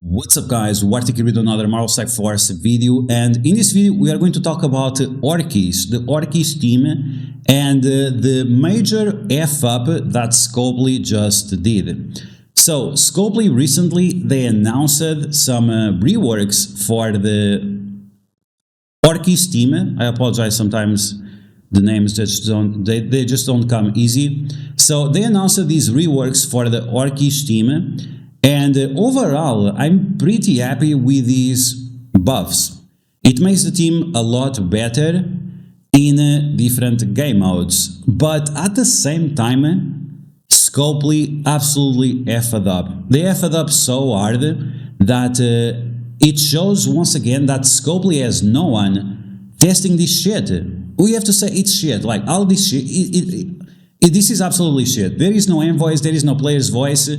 What's up guys, DuArktik with another Marvel Strike Force video, and in this video we are going to talk about Orchis, the Orchis team, and the major F-up that Scopely just did. So Scopely recently, they announced some reworks for the Orchis team. I apologize, sometimes the names just don't, they just don't come easy. So they announced these reworks for the Orchis team. And overall, I'm pretty happy with these buffs. It makes the team a lot better in different game modes. But at the same time, Scopely absolutely effed up. They effed up so hard that it shows once again that Scopely has no one testing this shit. We have to say it's shit. Like all this shit, this is absolutely shit. There is no envoys, there is no player's voice.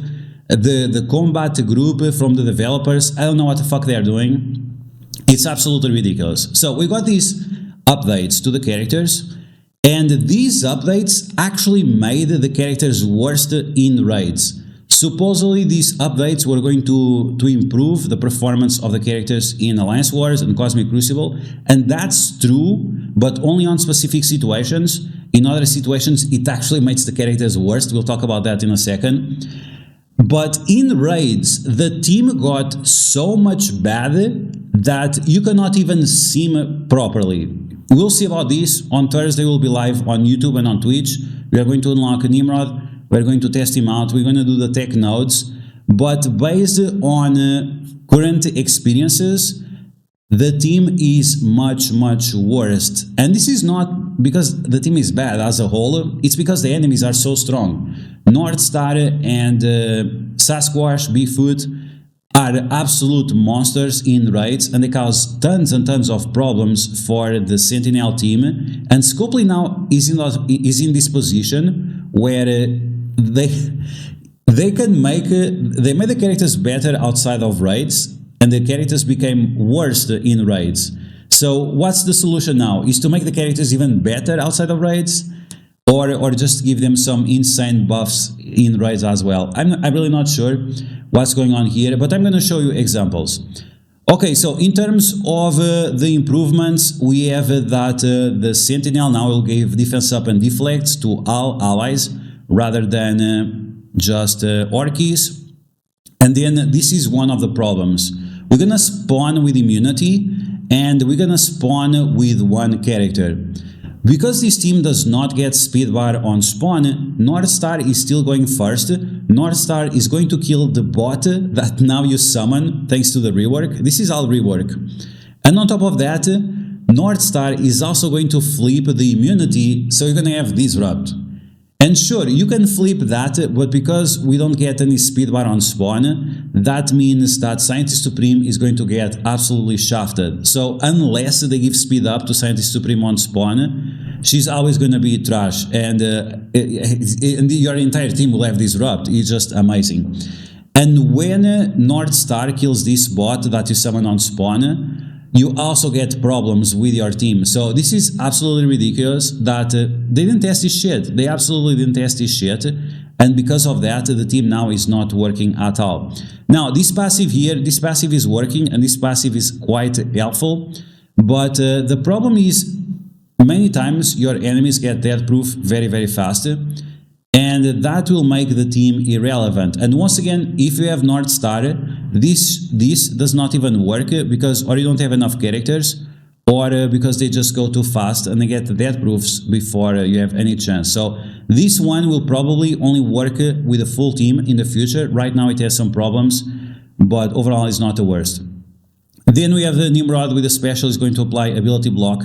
The combat group from the developers, I don't know what the fuck they are doing. It's absolutely ridiculous. So we got these updates to the characters, and these updates actually made the characters worse in raids. Supposedly these updates were going to improve the performance of the characters in Alliance Wars and Cosmic Crucible, and that's true, but only on specific situations. In other situations, it actually makes the characters worse. We'll talk about that in a second. But in raids, the team got so much bad that you cannot even sim properly. We'll see about this. On Thursday, we'll be live on YouTube and on Twitch. We are going to unlock Nimrod. We're going to test him out. We're going to do the tech nodes. But based on current experiences, the team is much worse. And this is not because the team is bad as a whole. It's because the enemies are so strong. Northstar and Sasquatch, Bigfoot are absolute monsters in raids, and they cause tons and tons of problems for the Sentinel team. And Scopely now is in this position where they made the characters better outside of raids, and the characters became worse in raids. So what's the solution now? Is to make the characters even better outside of raids? Or just give them some insane buffs in raids as well. I'm really not sure what's going on here, but I'm going to show you examples. Okay, so in terms of the improvements, we have that the Sentinel now will give defense up and deflects to all allies rather than just Orchis. And then this is one of the problems. We're going to spawn with immunity, and we're going to spawn with one character. Because this team does not get speed bar on spawn, Northstar is still going first. Northstar is going to kill the bot that now you summon thanks to the rework. This is all rework. And on top of that, Northstar is also going to flip the immunity, so you're going to have Disrupt. And sure, you can flip that, but because we don't get any speed bar on spawn, that means that Scientist Supreme is going to get absolutely shafted. So unless they give speed up to Scientist Supreme on spawn, she's always going to be trash, and your entire team will have Disrupt. It's just amazing. And when Northstar kills this bot that you summon on spawn, you also get problems with your team. So this is absolutely ridiculous that they didn't test this shit. They absolutely didn't test this shit. And because of that, the team now is not working at all. Now, this passive here, this passive is working, and this passive is quite helpful. But the problem is, many times your enemies get death proof very fast. And that will make the team irrelevant. And once again, if you have Northstar, this does not even work because or you don't have enough characters, or because they just go too fast and they get the death proofs before you have any chance. So this one will probably only work with a full team in the future. Right now it has some problems, but overall it's not the worst. Then we have the Nimrod with the special is going to apply ability block.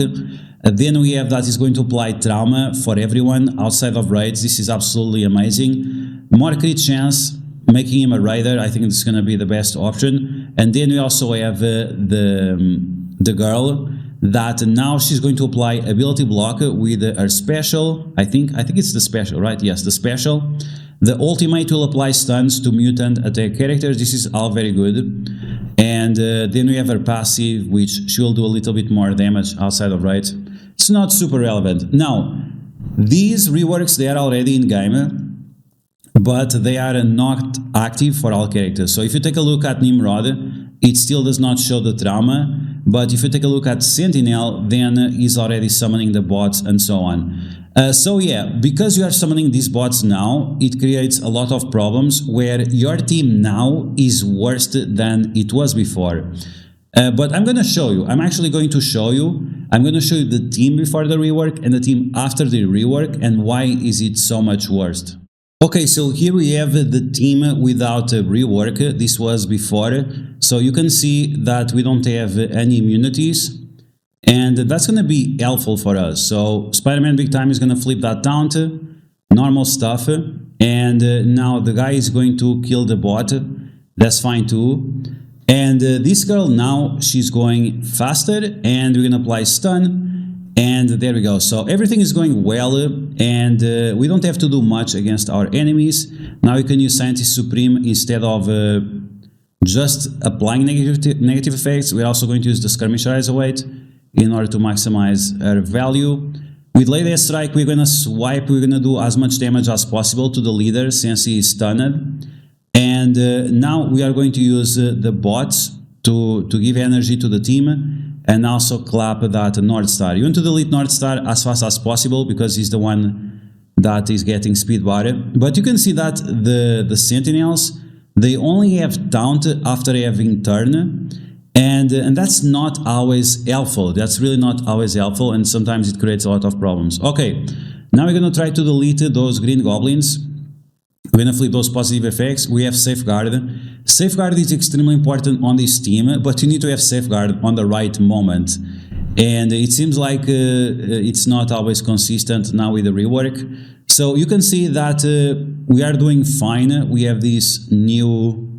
Then we have that is going to apply trauma for everyone outside of raids. This is absolutely amazing. More crit chance, making him a raider. I think this is going to be the best option. And then we also have the girl that now she's going to apply ability block with her special. I think it's the special, right? Yes, the special. The ultimate will apply stuns to mutant attack characters. This is all very good. And then we have her passive, which she will do a little bit more damage outside of raids. It's not super relevant. Now, these reworks, they are already in game, but they are not active for all characters. So if you take a look at Nimrod, it still does not show the trauma, but if you take a look at Sentinel, then he's already summoning the bots and so on. So yeah, because you are summoning these bots now, it creates a lot of problems where your team now is worse than it was before. But I'm going to show you. I'm actually going to show you. I'm going to show you the team before the rework and the team after the rework and why is it so much worse. Okay, so here we have the team without a rework. This was before. So you can see that we don't have any immunities. And that's going to be helpful for us. So Spider-Man Big Time is going to flip that down to normal stuff. And now the guy is going to kill the bot. That's fine too. And this girl now, she's going faster and we're going to apply stun. And there we go. So everything is going well and we don't have to do much against our enemies. Now we can use Scientist Supreme instead of just applying negative effects. We're also going to use the Skirmisher as a weight in order to maximize her value. With Late Death Strike, we're going to swipe. We're going to do as much damage as possible to the leader since he is stunned. And now we are going to use the bots to give energy to the team and also clap that North Star. You want to delete North Star as fast as possible because he's the one that is getting speed bar. But you can see that the Sentinels, they only have taunt after having turn. And that's not always helpful. That's really not always helpful, and sometimes it creates a lot of problems. Okay, now we're going to try to delete those green goblins. We're going to flip those positive effects. We have Safeguard. Safeguard is extremely important on this team, but you need to have Safeguard on the right moment. And it seems like it's not always consistent now with the rework. So you can see that we are doing fine. We have this new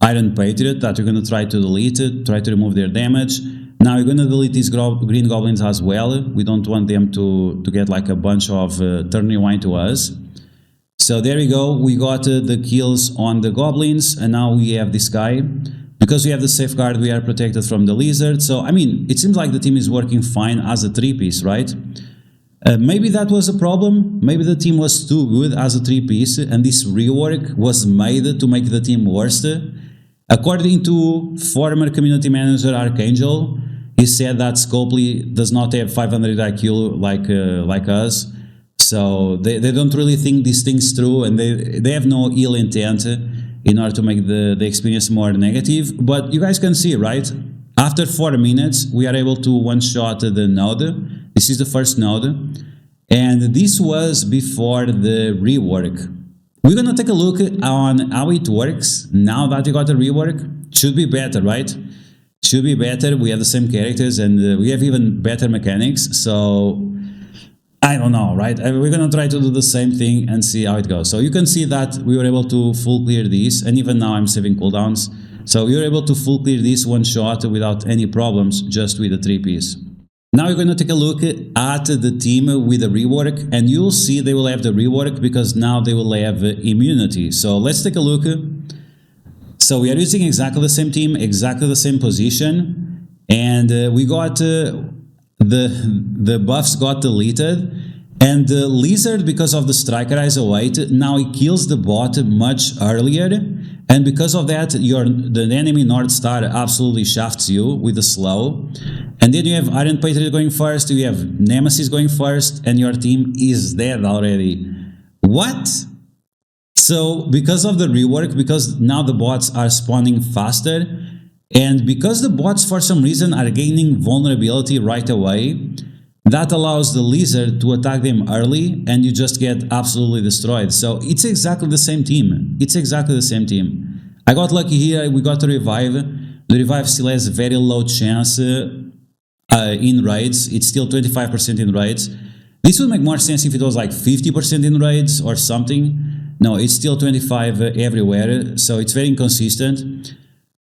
Iron Patriot that we're going to try to delete, try to remove their damage. Now we're going to delete these green goblins as well. We don't want them to get like a bunch of turn rewind to us. So there we go. We got the kills on the goblins and now we have this guy. Because we have the Safeguard, we are protected from the lizard. So, I mean, it seems like the team is working fine as a 3-piece, right? Maybe that was a problem. Maybe the team was too good as a 3-piece and this rework was made to make the team worse. According to former community manager Archangel, he said that Scopely does not have 500 IQ like us. So they don't really think these things through and they have no ill intent in order to make the experience more negative. But you guys can see, right? After 4 minutes, we are able to one-shot the node. This is the first node. And this was before the rework. We're going to take a look on how it works now that we got the rework. Should be better, right? Should be better. We have the same characters and we have even better mechanics. So I don't know, right? We're going to try to do the same thing and see how it goes. So you can see that we were able to full clear this, and even now I'm saving cooldowns. So we were able to full clear this one shot without any problems, just with the 3-piece. Now we're going to take a look at the team with the rework, and you'll see they will have the rework because now they will have immunity. So let's take a look. So we are using exactly the same team, exactly the same position, and we got the buffs got deleted, and the lizard, because of the striker as a weight, now he kills the bot much earlier, and because of that the enemy North Star absolutely shafts you with the slow. And then you have Iron Patriot going first, you have Nemesis going first, and your team is dead already. What? So because of the rework, because now the bots are spawning faster, and because the bots for some reason are gaining vulnerability right away, that allows the lizard to attack them early and you just get absolutely destroyed. So it's exactly the same team. It's exactly the same team. I got lucky here, we got a revive. The revive still has a very low chance in raids. It's still 25% in raids. This would make more sense if it was like 50% in raids or something. No, it's still 25 everywhere, so it's very inconsistent.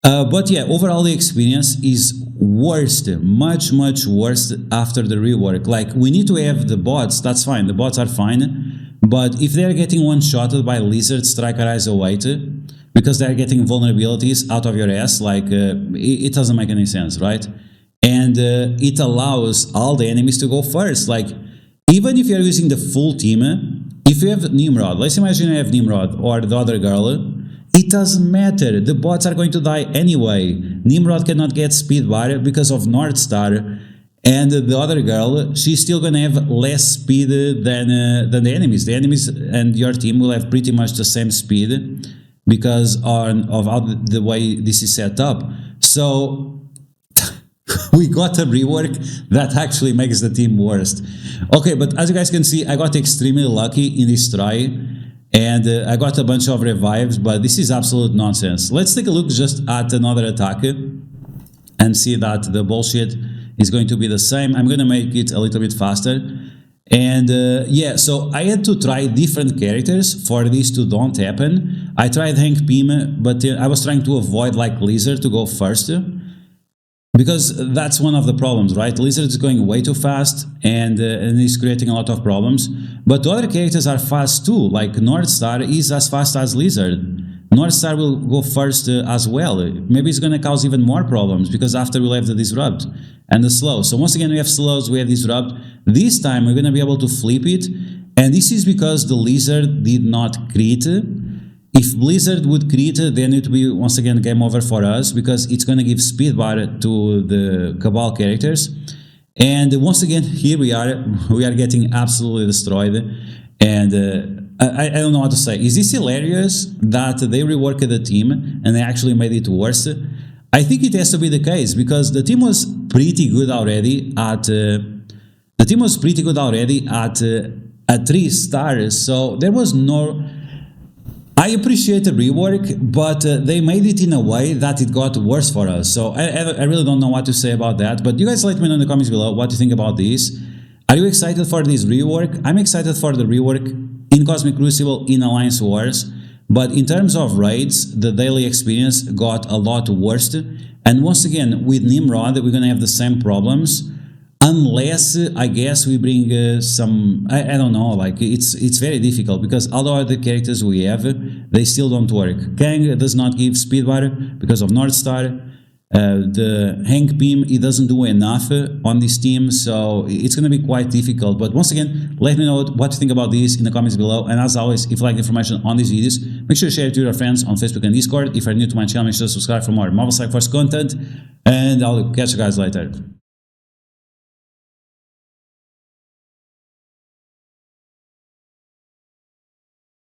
But yeah, overall the experience is worse, much worse after the rework. Like, we need to have the bots, that's fine, the bots are fine, but if they're getting one-shotted by lizard striker as a weight, because they're getting vulnerabilities out of your ass, like, it doesn't make any sense, right? And it allows all the enemies to go first. Like, even if you're using the full team, if you have Nimrod, let's imagine you have Nimrod or the other girl, it doesn't matter, the bots are going to die anyway. Nimrod cannot get speed bar because of North Star, and the other girl, she's still gonna have less speed than the enemies. The enemies and your team will have pretty much the same speed because of how the way this is set up. So we got a rework that actually makes the team worst. Okay, but as you guys can see, I got extremely lucky in this try, and I got a bunch of revives, but this is absolute nonsense. Let's take a look just at another attack and see that the bullshit is going to be the same. I'm going to make it a little bit faster. And yeah, so I had to try different characters for this to don't happen. I tried Hank Pym, but I was trying to avoid like Lizard to go first, because that's one of the problems, right? Lizard is going way too fast, and he's creating a lot of problems. But the other characters are fast too, like North Star is as fast as Lizard. North Star will go first as well. Maybe it's going to cause even more problems, because after we'll have the Disrupt and the Slow. So once again, we have Slows, we have Disrupt. This time we're going to be able to flip it, and this is because the Lizard did not crit. If Blizzard would crit, then it would be once again game over for us, because it's going to give speed bar to the Cabal characters. And once again, here we are getting absolutely destroyed. And I don't know what to say. Is this hilarious that they reworked the team and they actually made it worse? I think it has to be the case, because the team was pretty good already at at 3 stars. So there was no. I appreciate the rework, but they made it in a way that it got worse for us. So I really don't know what to say about that. But you guys let me know in the comments below what you think about this. Are you excited for this rework? I'm excited for the rework in Cosmic Crucible, in Alliance Wars. But in terms of raids, the daily experience got a lot worse. And once again, with Nimrod, we're going to have the same problems. Unless, I guess, we bring some, I don't know, like, it's very difficult, because all the other characters we have, they still don't work. Kang does not give speed bar because of North Star. The Hank Pym, he doesn't do enough on this team, so it's going to be quite difficult. But once again, let me know what you think about this in the comments below. And as always, if you like the information on these videos, make sure to share it to your friends on Facebook and Discord. If you're new to my channel, make sure to subscribe for more Marvel Strike Force content, and I'll catch you guys later.